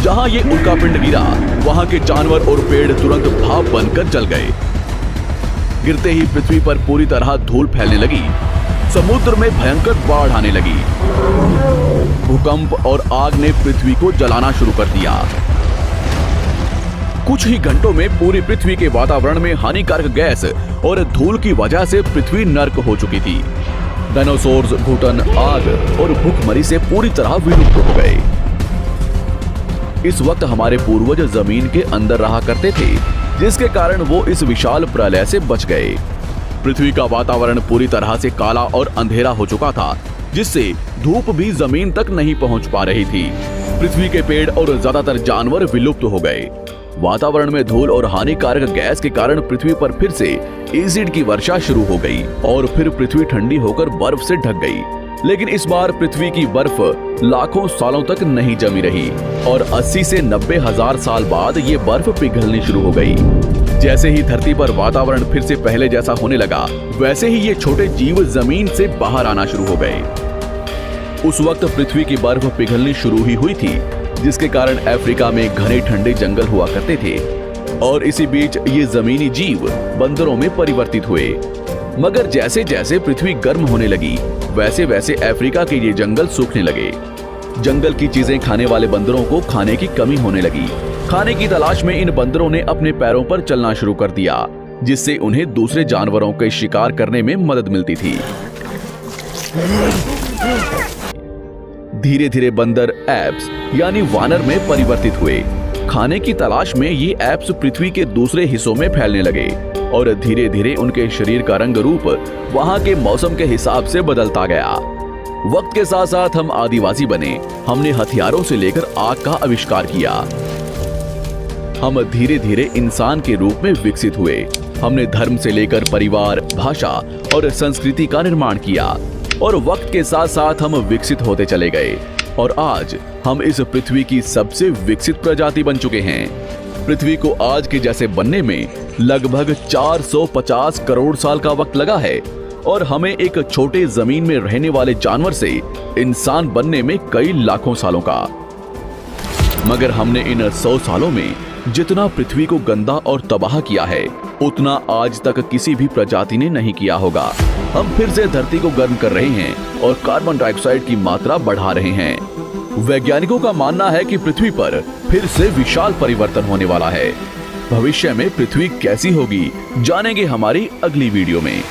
जहां ये उल्कापिंड गिरा, वहां के जानवर और पेड़ तुरंत भाप बनकर जल गए। गिरते ही पृथ्वी पर पूरी तरह धूल फैलने लगी। समुद्र में भयंकर बाढ़ आने लगी। भूकंप और आग ने पृथ्वी को जलाना शुरू कर दिया। कुछ ही घंटों में पूरी पृथ्वी के वातावरण में हानिकारक गैस और धूल की वजह से पृथ्वी नर्क हो चुकी थी। डायनासोर्स, घुटन, आग और भूखमरी से पूरी तरह विलुप्त हो गए। इस वक्त हमारे पूर्वज जमीन के अंदर रहा करते थे, जिसके कारण वो इस विशाल प्रलय से बच गए। पृथ्वी का वातावरण पूरी तरह से काला और अंधेरा हो चुका था, जिससे धूप भी जमीन तक नहीं पहुंच पा रही थी। पृथ्वी के पेड़ और ज्यादातर जानवर विलुप्त हो गए। वातावरण में धूल और हानिकारक गैस के कारण पृथ्वी पर फिर से एसिड की वर्षा शुरू हो गई और फिर पृथ्वी ठंडी होकर बर्फ से ढक गई। लेकिन इस बार पृथ्वी की बर्फ लाखों सालों तक नहीं जमी रही और 80 से 90 हजार साल बाद ये बर्फ पिघलनी शुरू हो गई। जैसे ही धरती पर वातावरण फिर से पहले जैसा होने लगा, वैसे ही ये छोटे जीव जमीन से बाहर आना शुरू हो गए। उस वक्त पृथ्वी की बर्फ पिघलनी शुरू ही हुई थी, जिसके कारण अफ्रीका में घने ठंडे जंगल हुआ करते थे और इसी बीच ये जमीनी जीव बंदरों में परिवर्तित हुए। मगर जैसे जैसे पृथ्वी गर्म होने लगी, वैसे वैसे अफ्रीका के ये जंगल सूखने लगे। जंगल की चीजें खाने वाले बंदरों को खाने की कमी होने लगी। खाने की तलाश में इन बंदरों ने अपने पैरों पर चलना शुरू कर दिया, जिससे उन्हें दूसरे जानवरों के शिकार करने में मदद मिलती थी। धीरे धीरे बंदर एप्स यानी वानर में परिवर्तित हुए। खाने की तलाश में ये एप्स पृथ्वी के दूसरे हिस्सों में फैलने लगे और धीरे धीरे उनके शरीर का रंग रूप वहां के मौसम के हिसाब से बदलता गया। वक्त के साथ साथ हम आदिवासी बने। हमने हथियारों से लेकर आग का आविष्कार किया। हम धीरे धीरे इंसान के रूप में विकसित हुए। हमने धर्म से लेकर परिवार, भाषा और संस्कृति का निर्माण किया और वक्त के साथ साथ हम विकसित होते चले गए और आज हम इस पृथ्वी की सबसे विकसित प्रजाति बन चुके हैं। पृथ्वी को आज के जैसे बनने में लगभग 450 करोड़ साल का वक्त लगा है और हमें एक छोटे जमीन में रहने वाले जानवर से इंसान बनने में कई लाखों सालों का। मगर हमने इन 100 सालों में जितना पृथ्वी को गंदा और तबाह किया है, उतना आज तक किसी भी प्रजाति ने नहीं किया होगा। हम फिर से धरती को गर्म कर रहे हैं और कार्बन डाइऑक्साइड की मात्रा बढ़ा रहे हैं। वैज्ञानिकों का मानना है कि पृथ्वी पर फिर से विशाल परिवर्तन होने वाला है। भविष्य में पृथ्वी कैसी होगी, जानेंगे हमारी अगली वीडियो में।